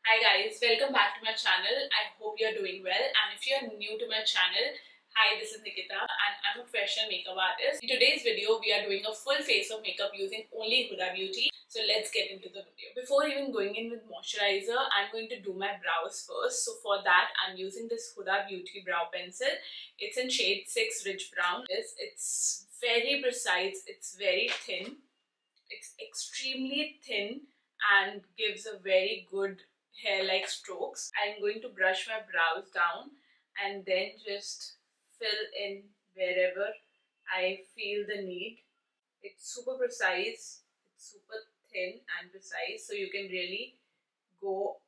Hi guys, welcome back to my channel. I hope you're doing well, and if you're new to my channel, hi, this is Nikita and I'm a professional makeup artist. In today's video, we are doing a full face of makeup using only Huda Beauty. So let's get into the video. Before even going in with moisturizer, I'm going to do my brows first. So for that, I'm using this Huda Beauty brow pencil. It's in shade 6 Rich Brown. It's very precise, it's very thin. It's extremely thin and gives a very good hair-like strokes. I'm going to brush my brows down and then just fill in wherever I feel the need. It's super precise, it's super thin and precise, so you can really go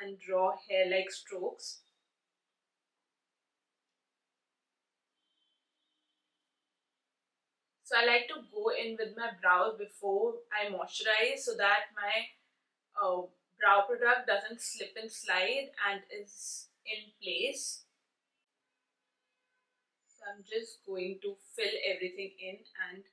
and draw hair-like strokes. So I like to go in with my brows before I moisturize so that my brow product doesn't slip and slide and is in place. So I'm just going to fill everything in, and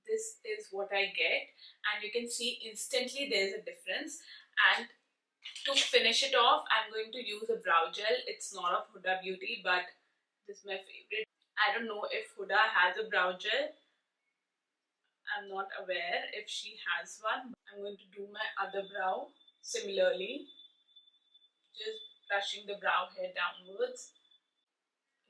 this is what I get, and you can see instantly there's a difference. And to finish it off, I'm going to use a brow gel. It's not of Huda Beauty, but this is my favorite. I don't know if Huda has a brow gel. I'm not aware if she has one. I'm going to do my other brow similarly, just brushing the brow hair downwards.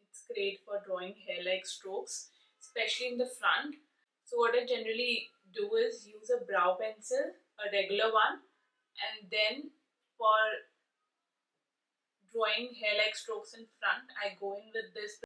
It's great for drawing hair-like strokes, especially in the front. So what I generally do is use a brow pencil, a regular one, and then for drawing hair-like strokes in front, I go in with this.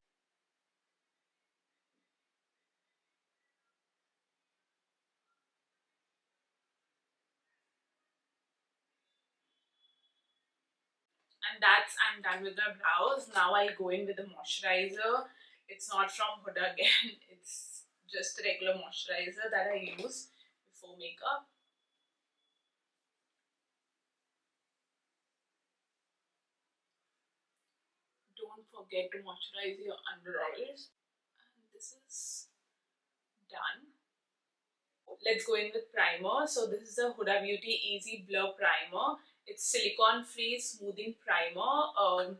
And I'm done with my brows. Now I go in with a moisturizer. It's not from Huda again. It's just a regular moisturizer that I use before makeup. Don't forget to moisturize your under eyes. And this is done. Let's go in with primer. So this is a Huda Beauty Easy Blur Primer. It's silicone free smoothing primer,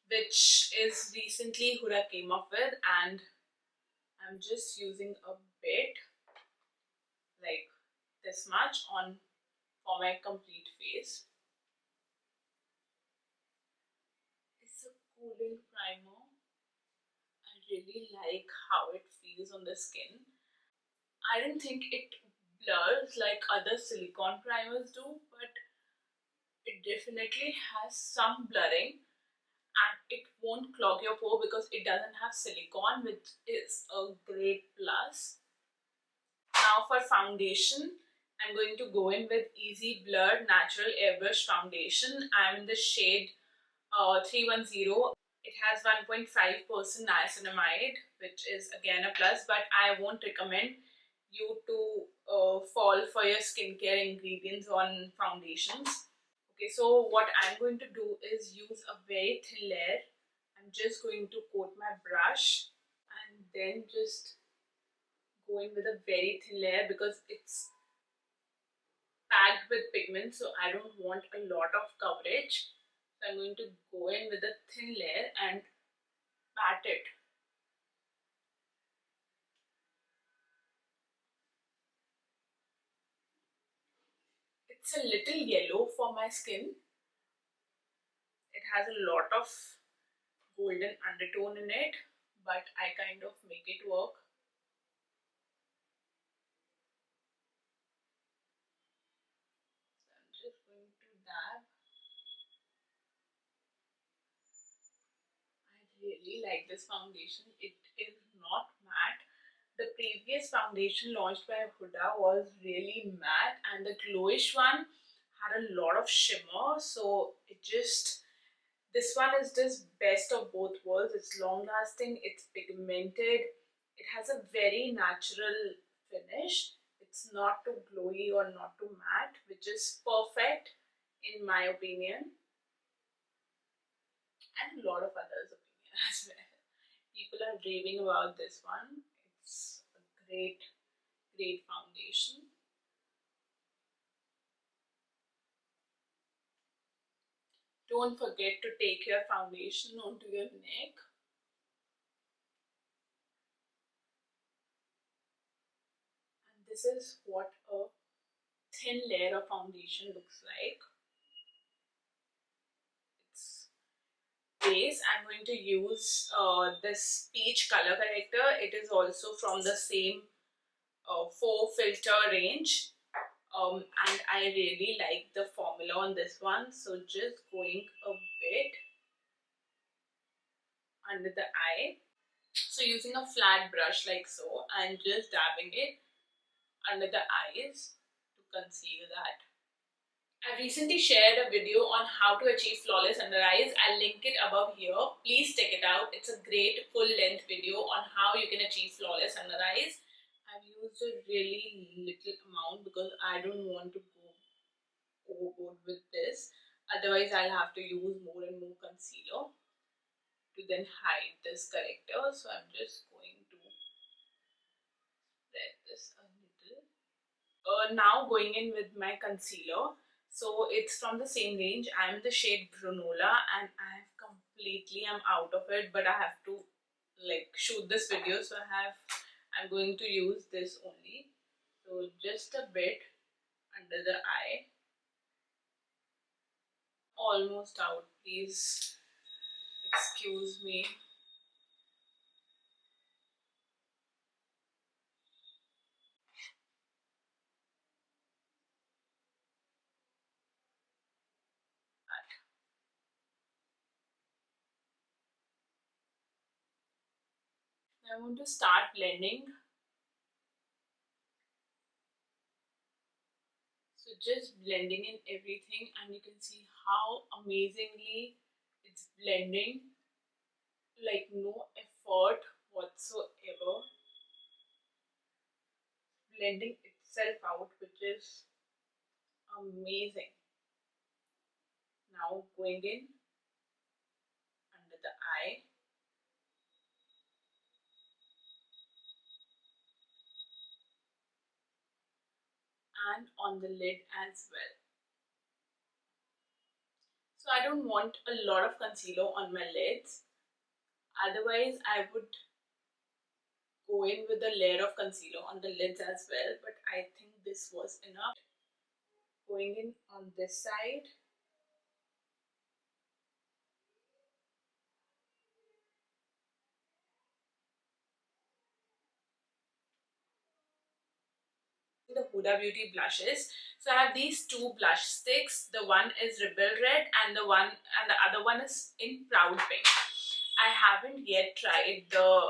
which is recently Huda came up with, and I'm just using a bit, like this much, on for my complete face. It's a cooling primer. I really like how it feels on the skin. I don't think it blurs like other silicone primers do, but it definitely has some blurring, and it won't clog your pore because it doesn't have silicone, which is a great plus. Now for foundation, I'm going to go in with Easy Blur Natural Airbrush Foundation. I'm in the shade 310. It has 1.5% niacinamide, which is again a plus, but I won't recommend you to fall for your skincare ingredients on foundations. Okay, so what I'm going to do is use a very thin layer. I'm just going to coat my brush and then just go in with a very thin layer because it's packed with pigment, so I don't want a lot of coverage. So I'm going to go in with a thin layer and pat it. It's a little yellow for my skin. It has a lot of golden undertone in it, but I kind of make it work. So I'm just going to dab. I really like this foundation. It is not matte. The previous foundation launched by Huda was really matte, and the glowish one had a lot of shimmer. So this one is just best of both worlds. It's long lasting, it's pigmented, it has a very natural finish. It's not too glowy or not too matte, which is perfect in my opinion, and a lot of others' opinion as well. People are raving about this one. It's a great great foundation. Don't forget to take your foundation onto your neck. And this is what a thin layer of foundation looks like. It's base. I'm going to use this peach color corrector. It is also from the same 4 filter range. And I really like the formula on this one. So just going a bit under the eye. So using a flat brush like so and just dabbing it under the eyes to conceal that. I recently shared a video on how to achieve flawless under eyes. I'll link it above here. Please check it out. It's a great full length video on how you can achieve flawless under eyes. I've used a really little amount because I don't want to go overboard with this. Otherwise, I'll have to use more and more concealer to then hide this corrector. So I'm just going to spread this a little. Now going in with my concealer. So it's from the same range. I'm the shade Brunola and I'm out of it, but I have to like shoot this video, so I'm going to use this only. So just a bit under the eye. Almost out, please excuse me. I want to start blending. So just blending in everything, and you can see how amazingly it's blending, like no effort whatsoever. Blending itself out, which is amazing. Now going in under the eye. And on the lid as well. So I don't want a lot of concealer on my lids. Otherwise, I would go in with a layer of concealer on the lids as well. But I think this was enough. Going in on this side. The Huda Beauty blushes. So I have these two blush sticks. The one is Rebel Red and the other one is in Proud Pink. I haven't yet tried the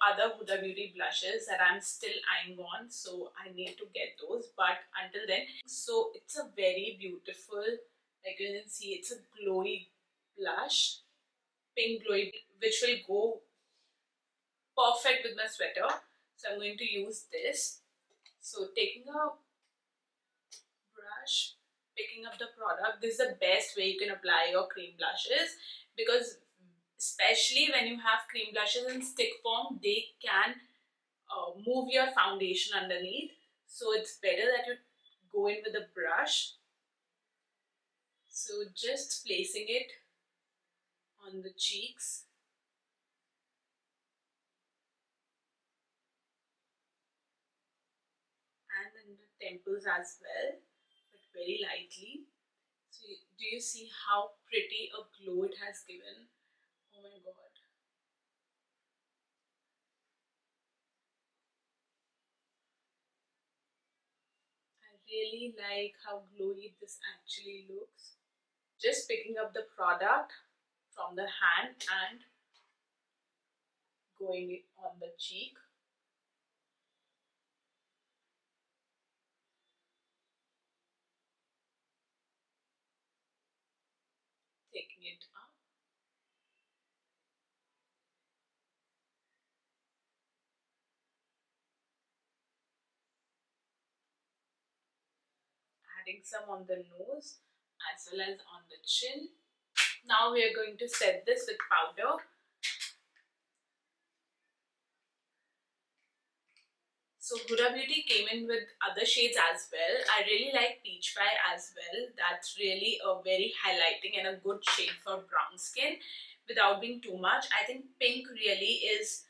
other Huda Beauty blushes that I'm still eyeing on, so I need to get those. But until then, so it's a very beautiful, like you can see, it's a glowy blush, pink glowy, which will go perfect with my sweater. So I'm going to use this. So taking a brush, picking up the product. This is the best way you can apply your cream blushes, because especially when you have cream blushes in stick form, they can move your foundation underneath. So it's better that you go in with a brush. So just placing it on the cheeks. And in the temples as well, but very lightly. So do you see how pretty a glow it has given? Oh my god. I really like how glowy this actually looks. Just picking up the product from the hand and going it on the cheek. Taking it up. Adding some on the nose as well as on the chin. Now we are going to set this with powder. So Huda Beauty came in with other shades as well. I really like Peach Pie as well. That's really a very highlighting and a good shade for brown skin without being too much. I think pink really is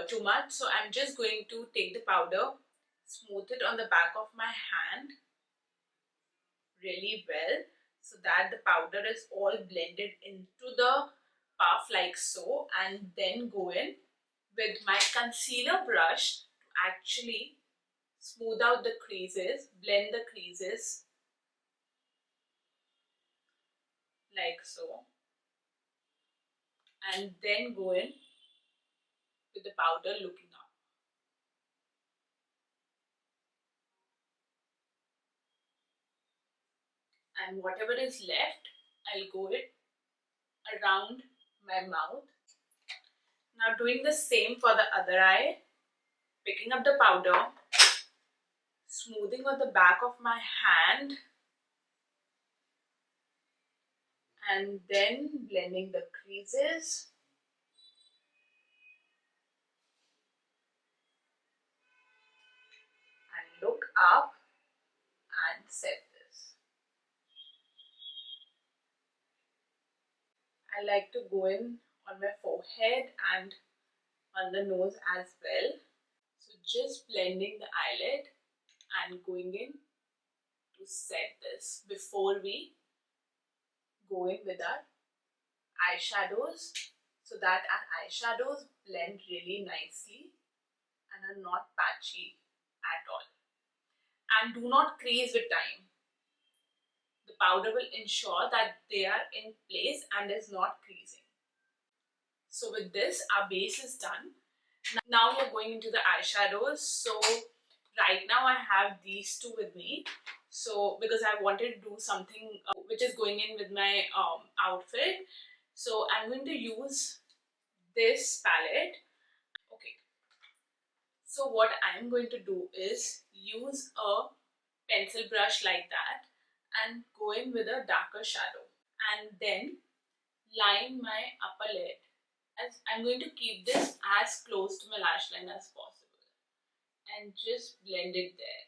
too much. So I'm just going to take the powder, smooth it on the back of my hand really well so that the powder is all blended into the puff like so, and then go in with my concealer brush to actually smooth out the creases, blend the creases like so, and then go in with the powder looking up. And whatever is left, I'll go it around my mouth. Now doing the same for the other eye, picking up the powder, smoothing on the back of my hand, and then blending the creases. And look up and set this. I like to go in on my forehead and on the nose as well. So just blending the eyelid and going in to set this before we go in with our eyeshadows, so that our eyeshadows blend really nicely and are not patchy at all. And do not crease with time. The powder will ensure that they are in place and is not creasing. So with this, our base is done. Now we're going into the eyeshadows. So right now I have these two with me. So because I wanted to do something which is going in with my outfit. So I'm going to use this palette. Okay. So what I'm going to do is use a pencil brush like that and go in with a darker shadow. And then line my upper lid. As I'm going to keep this as close to my lash line as possible and just blend it there.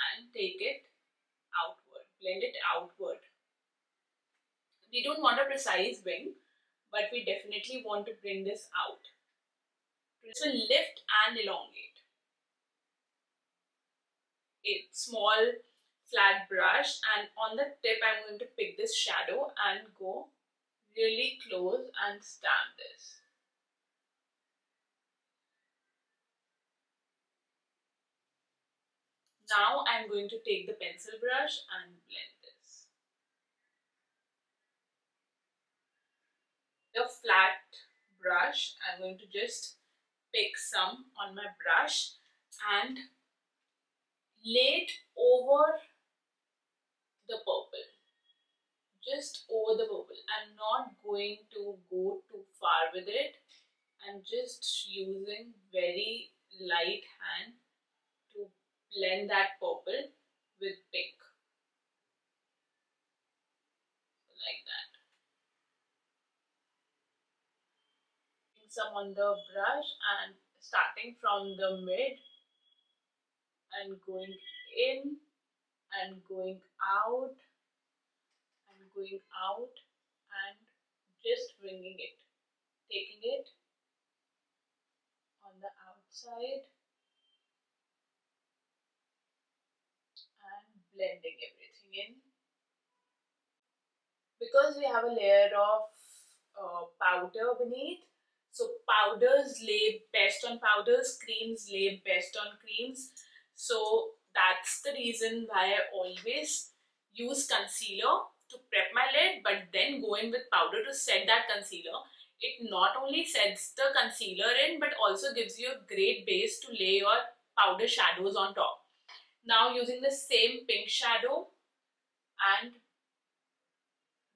And take it outward, blend it outward. We don't want a precise wing, but we definitely want to bring this out. This will lift and elongate. A small flat brush, and on the tip I'm going to pick this shadow and go really close and stamp this. Now I'm going to take the pencil brush and blend this. The flat brush, I'm going to just pick some on my brush and lay it over the purple. Just over the purple. I'm not going to go too far with it. I'm just using very light hand to blend that purple with pink. Like that. Some on the brush and starting from the mid and going in and going out and going out and just bringing it, taking it on the outside and blending everything in. Because we have a layer of powder beneath, so powders lay best on powders, creams lay best on creams. So that's the reason why I always use concealer to prep my lid, but then go in with powder to set that concealer. It not only sets the concealer in, but also gives you a great base to lay your powder shadows on top. Now using the same pink shadow and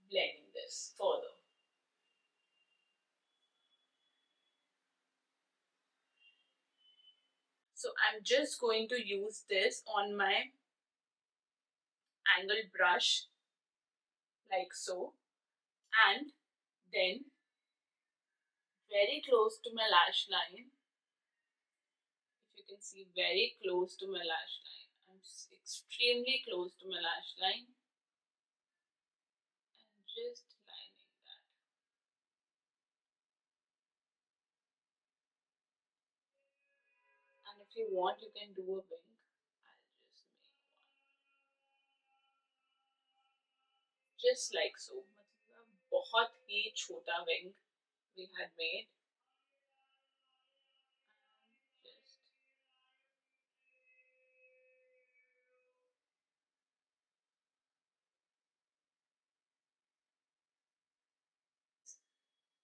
blending this further. So I'm just going to use this on my angled brush like so, and then very close to my lash line. If you can see, very close to my lash line. I'm extremely close to my lash line. And just lining that. And if you want, you can do a wing. I'll just make one. Just like so. मतलब बहुत ही छोटा wing we had made.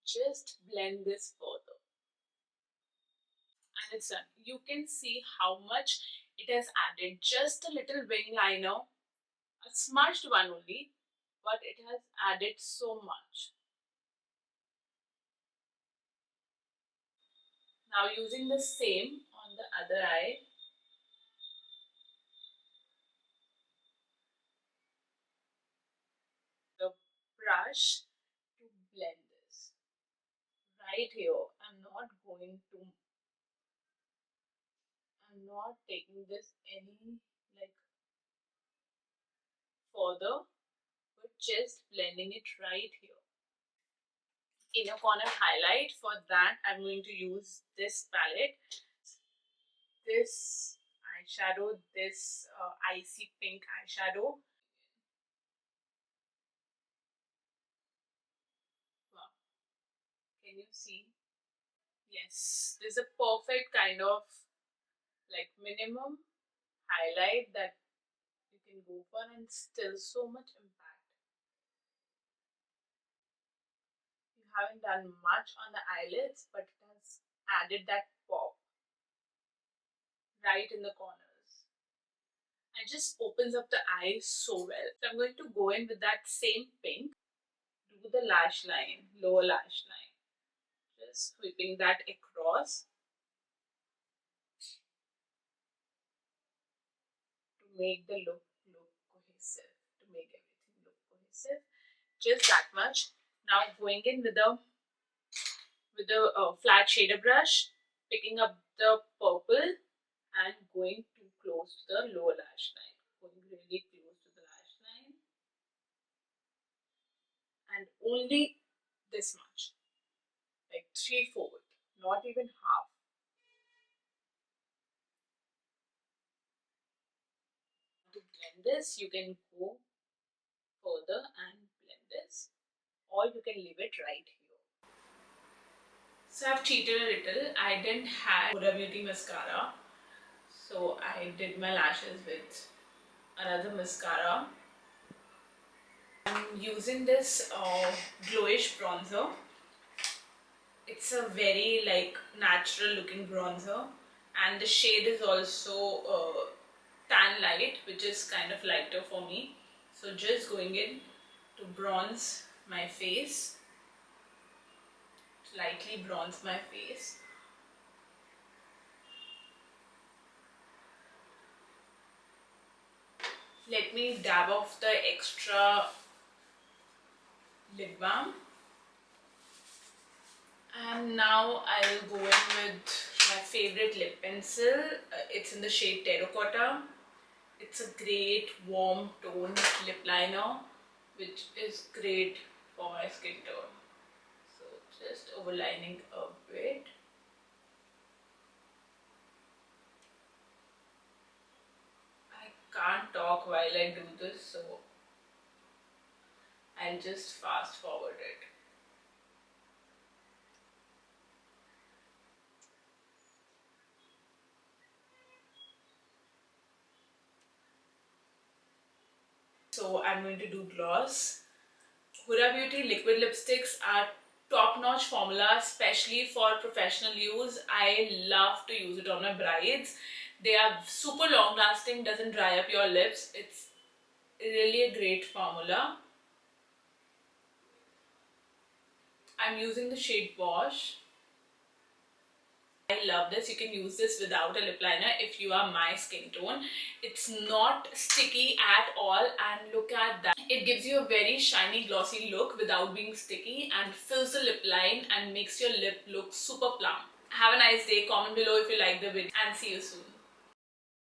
Just blend this further. And it's done. You can see how much it has added. Just a little wing liner, a smudged one only, but it has added so much. Now using the same on the other eye, the brush to blend this. Right here, I'm not taking this any like further, but just blending it right here. Inner corner highlight, for that I'm going to use this palette, this eyeshadow, this icy pink eyeshadow. Wow. Can you see? Yes, this is a perfect kind of like minimum highlight that you can go for and still so much impact. You haven't done much on the eyelids, but it has added that pop right in the corners and just opens up the eyes so well. So I'm going to go in with that same pink, do the lash line, lower lash line, just sweeping that across to make the look cohesive, to make everything look cohesive. Just that much. Now going in with the flat shader brush, picking up the purple and going too close to the lower lash line. Going really close to the lash line and only this much, like 3/4, not even half. To blend this, you can go further and blend this, or you can leave it right here. So I've cheated a little. I didn't have Huda Beauty mascara, so I did my lashes with another mascara. I'm using this glowish bronzer. It's a very like natural looking bronzer, and the shade is also tan light, which is kind of lighter for me. So just going in to bronze my face, lightly bronze my face. Let me dab off the extra lip balm. And now I'll go in with my favorite lip pencil. It's in the shade Terracotta. It's a great warm tone lip liner, which is great for my skin tone. So just overlining a bit. I can't talk while I do this, so I'll just fast forward it. So I'm going to do gloss. Huda Beauty liquid lipsticks are top-notch formula, especially for professional use. I love to use it on my brides. They are super long-lasting, doesn't dry up your lips. It's really a great formula. I'm using the shade Wash. I love this. You can use this without a lip liner if you are my skin tone. It's not sticky at all, and look at that. It gives you a very shiny glossy look without being sticky and fills the lip line and makes your lip look super plump. Have a nice day. Comment below if you like the video and see you soon.